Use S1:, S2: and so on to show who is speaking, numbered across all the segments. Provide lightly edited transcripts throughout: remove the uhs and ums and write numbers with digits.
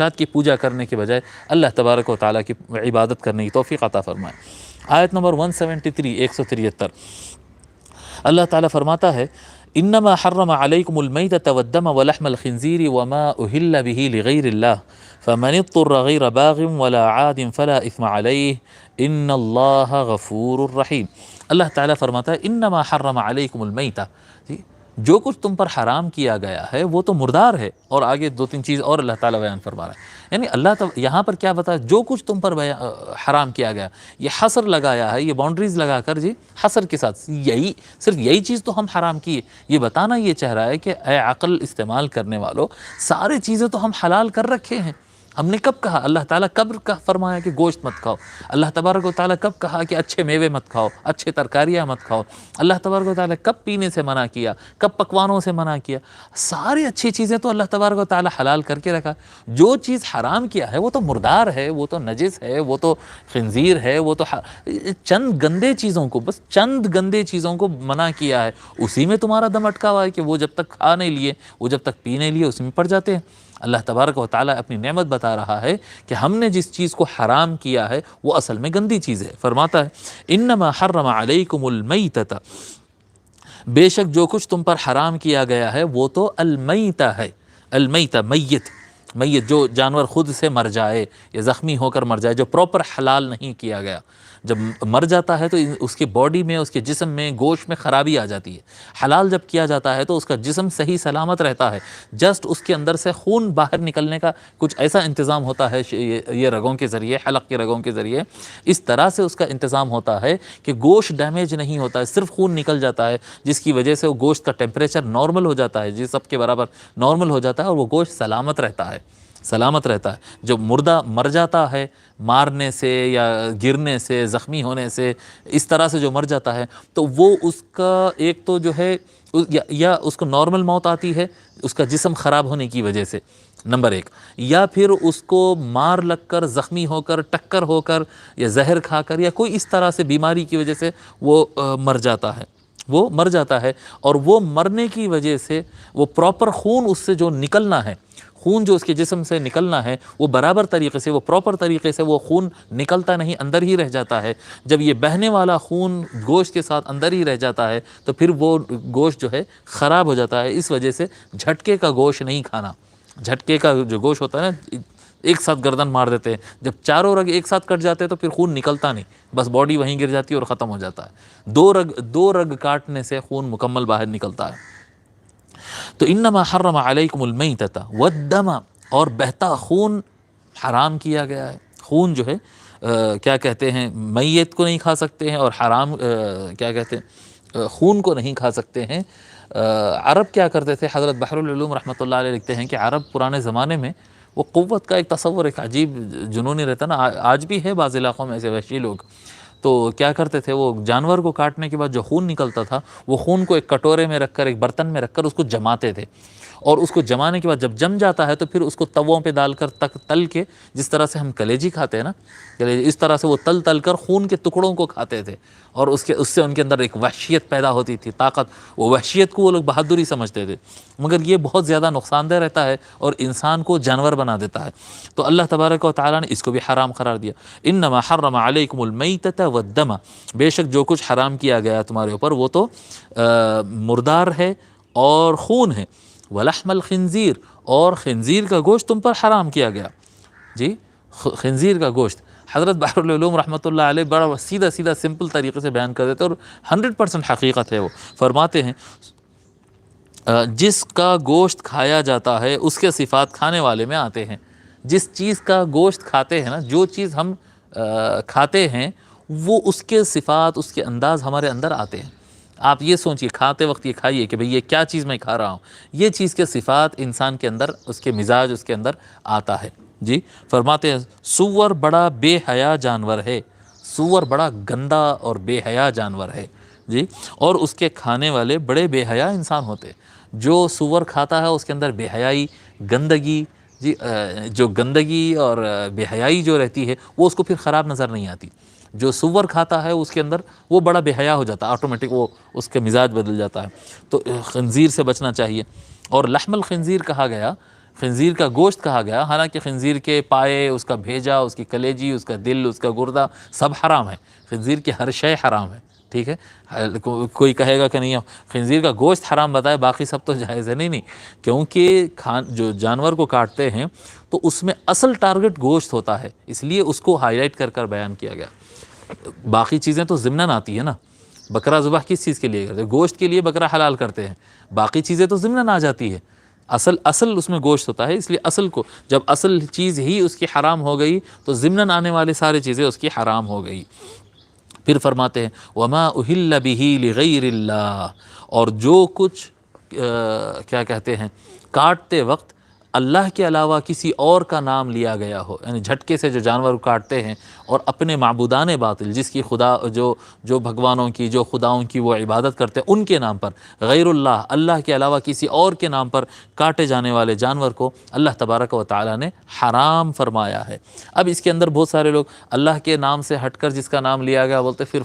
S1: کی پوجا کرنے کے بجائے اللہ تبارک و تعالیٰ کی عبادت کرنے کی توفیق عطا فرمائے۔ آیت نمبر 173 173 اللہ تعالیٰ فرماتا ہے انما حرم علیکم المیتۃ والدم ولحم الخنزیر وما اہل بہ لغیر اللہ فمن اضطر غیر باغ ولا عاد فلا اثم علیہ ان اللہ غفور الرحیم۔ اللہ تعالیٰ فرماتا ہے انما حرم علیکم المیتۃ، جو کچھ تم پر حرام کیا گیا ہے وہ تو مردار ہے، اور آگے دو تین چیز اور اللہ تعالیٰ بیان فرما رہا ہے۔ یعنی اللہ یہاں پر کیا بتا، جو کچھ تم پر حرام کیا گیا، یہ حصر لگایا ہے، یہ باؤنڈریز لگا کر جی حصر کے ساتھ، صرف یہی چیز تو ہم حرام کیے، یہ بتانا یہ چاہ رہا ہے کہ اے عقل استعمال کرنے والوں، سارے چیزیں تو ہم حلال کر رکھے ہیں۔ ہم نے کب کہا، اللہ تعالیٰ کب فرمایا کہ گوشت مت کھاؤ، اللہ تبارک و تعالیٰ کب کہا کہ اچھے میوے مت کھاؤ، اچھے ترکاریاں مت کھاؤ، اللہ تبارک و تعالیٰ کب پینے سے منع کیا، کب پکوانوں سے منع کیا، ساری اچھی چیزیں تو اللہ تبارک و تعالیٰ حلال کر کے رکھا۔ جو چیز حرام کیا ہے وہ تو مردار ہے، وہ تو نجس ہے، وہ تو خنزیر ہے، وہ تو چند گندے چیزوں کو، بس چند گندے چیزوں کو منع کیا ہے، اسی میں تمہارا دم اٹکا ہوا ہے کہ وہ جب تک کھا نہیں لیے، وہ جب تک پی نہیں لیے، اس میں پڑ جاتے ہیں۔ اللہ تبارک و تعالیٰ اپنی نعمت بتا رہا ہے کہ ہم نے جس چیز کو حرام کیا ہے وہ اصل میں گندی چیز ہے۔ فرماتا ہے انما حرم علیکم المیتۃ، بے شک جو کچھ تم پر حرام کیا گیا ہے وہ تو المیتہ ہے۔ المیتہ میت جو جانور خود سے مر جائے یا زخمی ہو کر مر جائے، جو پراپر حلال نہیں کیا گیا، جب مر جاتا ہے تو اس کے باڈی میں، اس کے جسم میں، گوشت میں خرابی آ جاتی ہے۔ حلال جب کیا جاتا ہے تو اس کا جسم صحیح سلامت رہتا ہے، جسٹ اس کے اندر سے خون باہر نکلنے کا کچھ ایسا انتظام ہوتا ہے، یہ رگوں کے ذریعے، حلق کے رگوں کے ذریعے اس طرح سے اس کا انتظام ہوتا ہے کہ گوشت ڈیمیج نہیں ہوتا ہے، صرف خون نکل جاتا ہے، جس کی وجہ سے وہ گوشت کا ٹیمپریچر نارمل ہو جاتا ہے، سب کے برابر نارمل ہو جاتا ہے، اور وہ گوشت سلامت رہتا ہے، سلامت رہتا ہے۔ جب مردہ مر جاتا ہے مارنے سے یا گرنے سے، زخمی ہونے سے، اس طرح سے جو مر جاتا ہے، تو وہ اس کا ایک تو جو ہے یا اس کو نارمل موت آتی ہے اس کا جسم خراب ہونے کی وجہ سے، نمبر ایک، یا پھر اس کو مار لگ کر، زخمی ہو کر، ٹکر ہو کر، یا زہر کھا کر، یا کوئی اس طرح سے بیماری کی وجہ سے وہ مر جاتا ہے، وہ مر جاتا ہے، اور وہ مرنے کی وجہ سے وہ پراپر خون اس سے جو نکلنا ہے، خون جو اس کے جسم سے نکلنا ہے، وہ برابر طریقے سے، وہ پراپر طریقے سے وہ خون نکلتا نہیں، اندر ہی رہ جاتا ہے۔ جب یہ بہنے والا خون گوشت کے ساتھ اندر ہی رہ جاتا ہے تو پھر وہ گوشت جو ہے خراب ہو جاتا ہے۔ اس وجہ سے جھٹکے کا گوشت نہیں کھانا، جھٹکے کا جو گوشت ہوتا ہے نا، ایک ساتھ گردن مار دیتے ہیں، جب چاروں رگ ایک ساتھ کٹ جاتے ہیں تو پھر خون نکلتا نہیں، بس باڈی وہیں گر جاتی ہے اور ختم ہو جاتا ہے۔ دو رگ کاٹنے سے خون مکمل باہر نکلتا ہے۔ تو انما حرم علیکم المیتۃ والدم، اور بہتا خون حرام کیا گیا ہے۔ خون جو ہے کیا کہتے ہیں، میت کو نہیں کھا سکتے ہیں، اور حرام کیا کہتے ہیں، خون کو نہیں کھا سکتے ہیں۔ عرب کیا کرتے تھے، حضرت بحر العلوم رحمۃ اللہ علیہ لکھتے ہیں کہ عرب پرانے زمانے میں وہ قوت کا ایک تصور، ایک عجیب جنونی رہتا نا، آج بھی ہے بعض علاقوں میں ایسے وحشی لوگ، تو کیا کرتے تھے، وہ جانور کو کاٹنے کے بعد جو خون نکلتا تھا، وہ خون کو ایک کٹورے میں رکھ کر، ایک برتن میں رکھ کر اس کو جماتے تھے، اور اس کو جمانے کے بعد جب جم جاتا ہے تو پھر اس کو تووں پہ ڈال کر تل کے، جس طرح سے ہم کلیجی کھاتے ہیں نا، اس طرح سے وہ تل کر خون کے ٹکڑوں کو کھاتے تھے، اور اس سے ان کے اندر ایک وحشیت پیدا ہوتی تھی، طاقت، وہ وحشیت کو وہ لوگ بہادری سمجھتے تھے، مگر یہ بہت زیادہ نقصان دہ رہتا ہے اور انسان کو جانور بنا دیتا ہے۔ تو اللہ تبارک و تعالیٰ نے اس کو بھی حرام قرار دیا۔ انما حرم علیکم المیتۃ والدم، بے شک جو کچھ حرام کیا گیا تمہارے اوپر وہ تو مردار ہے اور خون ہے، ولحم الخنزیر، اور خنزیر کا گوشت تم پر حرام کیا گیا۔ جی خنزیر کا گوشت، حضرت بحر العلوم رحمۃ اللہ علیہ بڑا سیدھا سمپل طریقے سے بیان کر دیتے، اور 100% حقیقت ہے۔ وہ فرماتے ہیں جس کا گوشت کھایا جاتا ہے اس کے صفات کھانے والے میں آتے ہیں۔ جس چیز کا گوشت کھاتے ہیں نا، جو چیز ہم کھاتے ہیں، وہ اس کے صفات، اس کے انداز ہمارے اندر آتے ہیں۔ آپ یہ سوچئے، کھاتے وقت یہ کھائیے کہ بھئی یہ کیا چیز میں کھا رہا ہوں، یہ چیز کے صفات انسان کے اندر، اس کے مزاج اس کے اندر آتا ہے۔ جی فرماتے ہیں سور بڑا بے حیا جانور ہے، سور بڑا گندا اور بے حیا جانور ہے، جی، اور اس کے کھانے والے بڑے بے حیا انسان ہوتے۔ جو سور کھاتا ہے اس کے اندر بے حیائی، گندگی، جی جو گندگی اور بے حیائی جو رہتی ہے وہ اس کو پھر خراب نظر نہیں آتی۔ جو سور کھاتا ہے اس کے اندر وہ بڑا بے حیا ہو جاتا ہے، آٹومیٹک وہ اس کے مزاج بدل جاتا ہے۔ تو خنزیر سے بچنا چاہیے۔ اور لحم الخنزیر کہا گیا، خنزیر کا گوشت کہا گیا، حالانکہ خنزیر کے پائے، اس کا بھیجا، اس کی کلیجی، اس کا دل، اس کا گردہ سب حرام ہے، خنزیر کی ہر شے حرام ہے، ٹھیک ہے۔ کوئی کہے گا کہ نہیں خنزیر کا گوشت حرام بتائے باقی سب تو جائز ہے، نہیں، کیونکہ جو جانور کو کاٹتے ہیں تو اس میں اصل ٹارگٹ گوشت ہوتا ہے، اس لیے اس کو ہائی لائٹ کر بیان کیا گیا۔ باقی چیزیں تو ضمناً آتی ہے نا، بکرا ذبح کس چیز کے لیے کرتے ہیں؟ گوشت کے لیے بکرا حلال کرتے ہیں، باقی چیزیں تو ضمناً آ جاتی ہے، اصل اس میں گوشت ہوتا ہے، اس لیے اصل کو جب اصل چیز ہی اس کی حرام ہو گئی تو ضمناً آنے والے سارے چیزیں اس کی حرام ہو گئی۔ پھر فرماتے ہیں وما اہل بہ لغیر اللہ، اور جو کچھ کیا کہتے ہیں کاٹتے وقت اللہ کے علاوہ کسی اور کا نام لیا گیا ہو، یعنی جھٹکے سے جو جانور کاٹتے ہیں اور اپنے معبودان باطل، جس کی خدا جو بھگوانوں کی، جو خداؤں کی وہ عبادت کرتے ہیں ان کے نام پر، غیر اللہ، اللہ کے علاوہ کسی اور کے نام پر کاٹے جانے والے جانور کو اللہ تبارک و تعالی نے حرام فرمایا ہے۔ اب اس کے اندر بہت سارے لوگ اللہ کے نام سے ہٹ کر جس کا نام لیا گیا بولتے پھر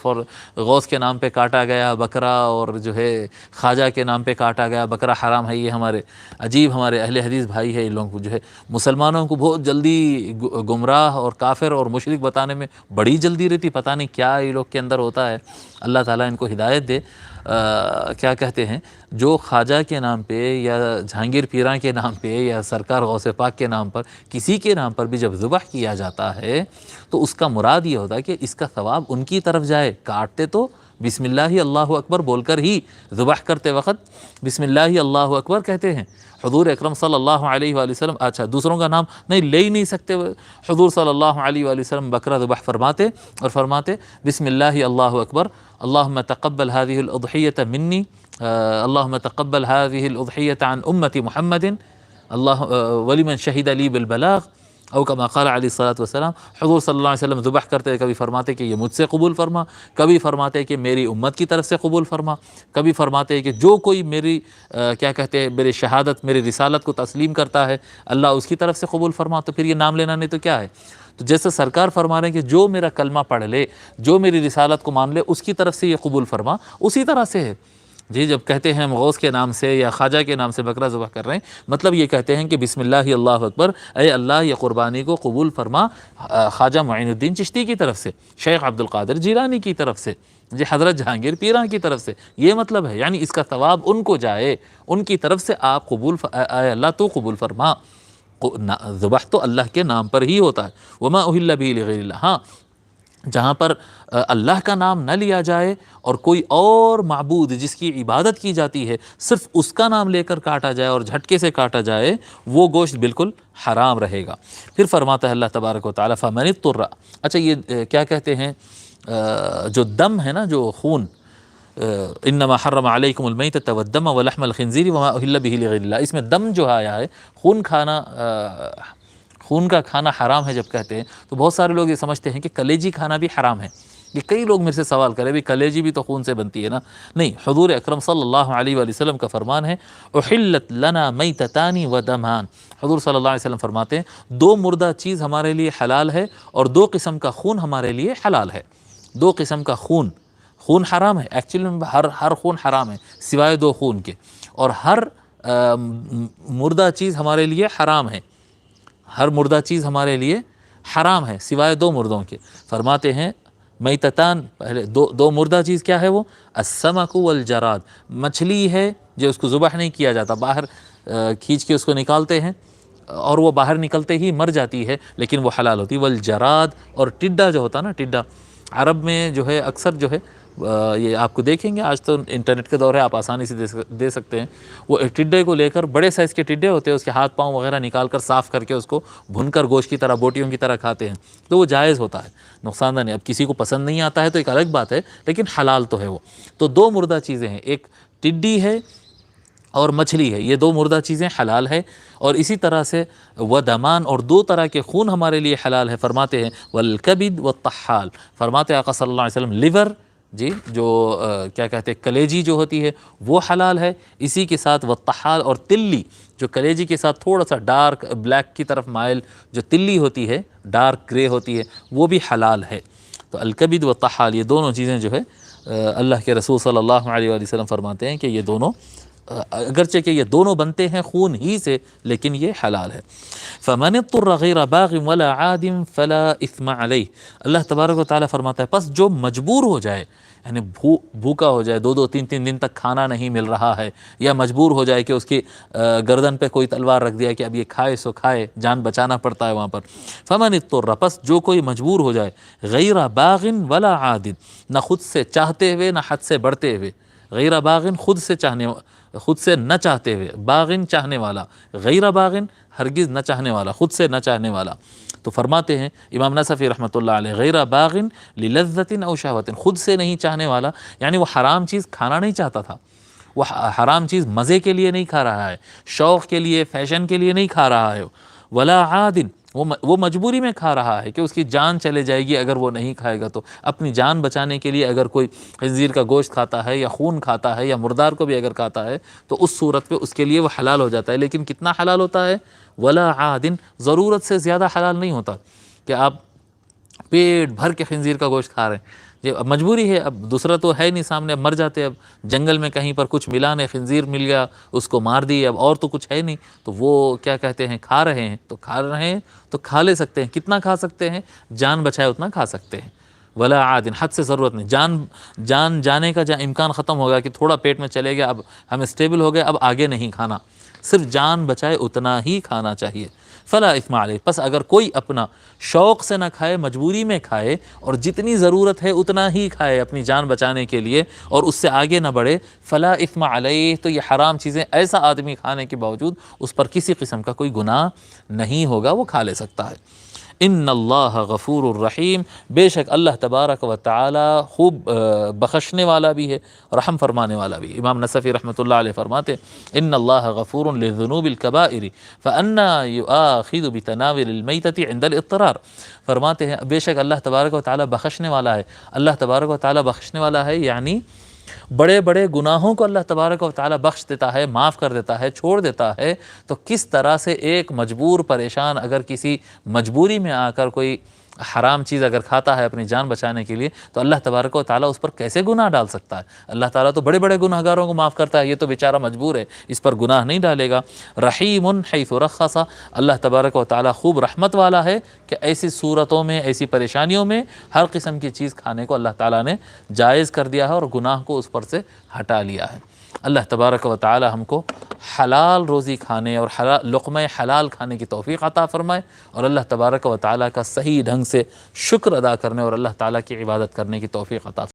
S1: غوث کے نام پہ کاٹا گیا بکرا، اور جو ہے خواجہ کے نام پہ کاٹا گیا بکرا حرام ہے۔ یہ ہمارے اہل حدیث بھائی ہے، ان لوگوں کو جو ہے مسلمانوں کو بہت جلدی گمراہ اور کافر اور مشرک بتانے میں بڑی جلدی رہتی، پتہ نہیں کیا یہ لوگ کے اندر ہوتا ہے، اللہ تعالیٰ ان کو ہدایت دے۔ کیا کہتے ہیں، جو خواجہ کے نام پہ یا جہانگیر پیراں کے نام پہ یا سرکار غوث پاک کے نام پر کسی کے نام پر بھی جب ذبح کیا جاتا ہے تو اس کا مراد یہ ہوتا ہے کہ اس کا ثواب ان کی طرف جائے۔ کاٹتے تو بسم اللہ اللہ اکبر بول کر ہی، ذبح کرتے وقت بسم اللہ اللہ اکبر کہتے ہیں۔ حضور اکرم صلی اللہ علیہ وآلہ وسلم، اچھا دوسروں کا نام نہیں لے ہی نہیں سکتے، حضور صلی اللہ علیہ وآلہ وسلم بکرا ذبح فرماتے اور فرماتے بسم اللہ اللہ اکبر، اللہم تقبل هذه الأضحية منی، اللہم تقبل هذه الأضحية عن امت محمد، ولمن شہد لی بالبلاغ، او کما قال علیہ الصلوۃ والسلام۔ حضور صلی اللہ علیہ وسلم ذبح کرتے کبھی فرماتے کہ یہ مجھ سے قبول فرما، کبھی فرماتے کہ میری امت کی طرف سے قبول فرما، کبھی فرماتے کہ جو کوئی میری کیا کہتے ہیں میری شہادت، میری رسالت کو تسلیم کرتا ہے اللہ اس کی طرف سے قبول فرما۔ تو پھر یہ نام لینا نہیں تو کیا ہے؟ تو جیسے سرکار فرما رہے ہیں کہ جو میرا کلمہ پڑھ لے، جو میری رسالت کو مان لے، اس کی طرف سے یہ قبول فرما، اسی طرح سے ہے جی۔ جب کہتے ہیں ہم غوث کے نام سے یا خواجہ کے نام سے بکرا ذبح کر رہے ہیں، مطلب یہ کہتے ہیں کہ بسم اللہ اللہ اکبر، اے اللہ یہ قربانی کو قبول فرما خواجہ معین الدین چشتی کی طرف سے، شیخ عبد القادر جیلانی کی طرف سے، جی حضرت جہانگیر پیراں کی طرف سے، یہ مطلب ہے، یعنی اس کا ثواب ان کو جائے، ان کی طرف سے آپ اے اللہ تو قبول فرما۔ ذبح تو اللہ کے نام پر ہی ہوتا ہے، وما اہل بہ لغیر اللہ۔ ہاں جہاں پر اللہ کا نام نہ لیا جائے اور کوئی اور معبود جس کی عبادت کی جاتی ہے صرف اس کا نام لے کر کاٹا جائے اور جھٹکے سے کاٹا جائے، وہ گوشت بالکل حرام رہے گا۔ پھر فرماتا ہے اللہ تبارک و تعالیٰ فمن اضطر، اچھا یہ کیا کہتے ہیں جو دم ہے نا، جو خون، انما حرم علیکم المیتۃ والدم ولحم الخنزیر وما اہل بہ لغیر اللہ، اس میں دم جو آیا ہے، خون کا کھانا حرام ہے جب کہتے ہیں تو بہت سارے لوگ یہ سمجھتے ہیں کہ کلیجی کھانا بھی حرام ہے۔ یہ کئی لوگ میرے سے سوال کرے بھی کلیجی بھی تو خون سے بنتی ہے نا؟ نہیں، حضور اکرم صلی اللہ علیہ وآلہ وسلم کا فرمان ہے احلت لنا میتتان ودمان، حضور صلی اللہ علیہ وسلم فرماتے ہیں دو مردہ چیز ہمارے لیے حلال ہے اور دو قسم کا خون ہمارے لیے حلال ہے۔ دو قسم کا خون حرام ہے، ایکچولی میں ہر خون حرام ہے سوائے دو خون کے، اور ہر مردہ چیز ہمارے لیے حرام ہے، ہر مردہ چیز ہمارے لیے حرام ہے سوائے دو مردوں کے۔ فرماتے ہیں میتتان، پہلے دو مردہ چیز کیا ہے؟ وہ السمک والجراد، مچھلی ہے جو اس کو ذبح نہیں کیا جاتا، باہر کھینچ کے اس کو نکالتے ہیں اور وہ باہر نکلتے ہی مر جاتی ہے لیکن وہ حلال ہوتی ہے۔ والجراد، اور ٹڈا جو ہوتا نا، ٹڈا عرب میں جو ہے اکثر جو ہے یہ آپ کو دیکھیں گے، آج تو انٹرنیٹ کے دور ہے آپ آسانی سے دے سکتے ہیں، وہ ایک ٹڈے کو لے کر، بڑے سائز کے ٹڈے ہوتے ہیں، اس کے ہاتھ پاؤں وغیرہ نکال کر صاف کر کے اس کو بھن کر گوشت کی طرح، بوٹیوں کی طرح کھاتے ہیں، تو وہ جائز ہوتا ہے، نقصان دہ نہیں۔ اب کسی کو پسند نہیں آتا ہے تو ایک الگ بات ہے، لیکن حلال تو ہے وہ۔ تو دو مردہ چیزیں ہیں، ایک ٹڈی ہے اور مچھلی ہے، یہ دو مردہ چیزیں حلال ہے۔ اور اسی طرح سے ودمان، اور دو طرح کے خون ہمارے لیے حلال ہے، فرماتے ہیں والکبد والطحال، فرماتے آقا صلی اللہ علیہ وسلم لیور، جی جو کیا کہتے ہیں کلیجی جو ہوتی ہے وہ حلال ہے، اسی کے ساتھ والطحال، اور تلی جو کلیجی کے ساتھ تھوڑا سا ڈارک بلیک کی طرف مائل جو تلی ہوتی ہے، ڈارک گرے ہوتی ہے، وہ بھی حلال ہے۔ تو الکبد والطحال یہ دونوں چیزیں جو ہے اللہ کے رسول صلی اللہ علیہ وآلہ وسلم فرماتے ہیں کہ یہ دونوں اگرچہ کہ یہ دونوں بنتے ہیں خون ہی سے لیکن یہ حلال ہے۔ فمن اضطر غیر باغ ولا عاد فلا اثم علیہ، اللہ تبارک و تعالیٰ فرماتا ہے پس جو مجبور ہو جائے، یعنی بھوکا ہو جائے، 2-3 دن تک کھانا نہیں مل رہا ہے، یا مجبور ہو جائے کہ اس کی گردن پہ کوئی تلوار رکھ دیا کہ اب یہ کھائے سو کھائے، جان بچانا پڑتا ہے وہاں پر۔ فمن اضطر، پس جو کوئی مجبور ہو جائے، غیر باغ ولا عاد، نہ خود سے چاہتے ہوئے نہ حد سے بڑھتے ہوئے، غیر باغن خود سے نہ چاہتے ہوئے، باغن چاہنے والا، غیر باغن ہرگز نہ چاہنے والا، خود سے نہ چاہنے والا۔ تو فرماتے ہیں امام نصفی رحمۃ اللہ علیہ، غیر باغن للذت او شہوت، خود سے نہیں چاہنے والا یعنی وہ حرام چیز کھانا نہیں چاہتا تھا، وہ حرام چیز مزے کے لیے نہیں کھا رہا ہے، شوق کے لیے، فیشن کے لیے نہیں کھا رہا ہے، ولا عادن، وہ مجبوری میں کھا رہا ہے کہ اس کی جان چلے جائے گی اگر وہ نہیں کھائے گا، تو اپنی جان بچانے کے لیے اگر کوئی خنزیر کا گوشت کھاتا ہے یا خون کھاتا ہے یا مردار کو بھی اگر کھاتا ہے تو اس صورت پہ اس کے لیے وہ حلال ہو جاتا ہے۔ لیکن کتنا حلال ہوتا ہے؟ ولا عادن، ضرورت سے زیادہ حلال نہیں ہوتا کہ آپ پیٹ بھر کے خنزیر کا گوشت کھا رہے ہیں، یہ اب مجبوری ہے، اب دوسرا تو ہے نہیں سامنے، اب مر جاتے، اب جنگل میں کہیں پر کچھ ملا نہیں، خنزیر مل گیا اس کو مار دی، اب اور تو کچھ ہے نہیں، تو وہ کیا کہتے ہیں کھا رہے ہیں، تو کھا رہے ہیں تو کھا لے سکتے ہیں، کتنا کھا سکتے ہیں؟ جان بچائے اتنا کھا سکتے ہیں۔ ولا عادن، حد سے ضرورت نہیں، جان جانے کا جہاں امکان ختم ہوگا کہ تھوڑا پیٹ میں چلے گیا، اب ہم اسٹیبل ہو گئے، اب آگے نہیں کھانا، صرف جان بچائے اتنا ہی کھانا چاہیے۔ فلا اثم علیہ، پس اگر کوئی اپنا شوق سے نہ کھائے، مجبوری میں کھائے اور جتنی ضرورت ہے اتنا ہی کھائے اپنی جان بچانے کے لیے اور اس سے آگے نہ بڑھے، فلا اثم علیہ، تو یہ حرام چیزیں ایسا آدمی کھانے کے باوجود اس پر کسی قسم کا کوئی گناہ نہیں ہوگا، وہ کھا لے سکتا ہے۔ ان اللہ غفور الرحیم، بے شک اللہ تبارک و تعالی خوب بخشنے والا بھی ہے، رحم فرمانے والا بھی۔ امام نصفی رحمۃ اللہ علیہ فرماتے ان اللہ غفور للذنوب الکبائر فانا یؤاخذ بتناول المیتۃ عند الاضطرار، فرماتے ہیں بے شک اللہ تبارک و تعالی بخشنے والا ہے، اللہ تبارک و تعالی بخشنے والا ہے، یعنی بڑے بڑے گناہوں کو اللہ تبارک و تعالی بخش دیتا ہے، معاف کر دیتا ہے، چھوڑ دیتا ہے۔ تو کس طرح سے ایک مجبور پریشان اگر کسی مجبوری میں آ کر کوئی حرام چیز اگر کھاتا ہے اپنی جان بچانے کے لیے، تو اللہ تبارک و تعالیٰ اس پر کیسے گناہ ڈال سکتا ہے؟ اللہ تعالیٰ تو بڑے بڑے گناہ گاروں کو معاف کرتا ہے، یہ تو بیچارہ مجبور ہے، اس پر گناہ نہیں ڈالے گا۔ رحیم حیث رخص، اللہ تبارک و تعالیٰ خوب رحمت والا ہے کہ ایسی صورتوں میں، ایسی پریشانیوں میں ہر قسم کی چیز کھانے کو اللہ تعالیٰ نے جائز کر دیا ہے اور گناہ کو اس پر سے ہٹا لیا ہے۔ اللہ تبارک و تعالی ہم کو حلال روزی کھانے اور لقمہ حلال کھانے کی توفیق عطا فرمائے، اور اللہ تبارک و تعالی کا صحیح ڈھنگ سے شکر ادا کرنے اور اللہ تعالیٰ کی عبادت کرنے کی توفیق عطا فرمائے۔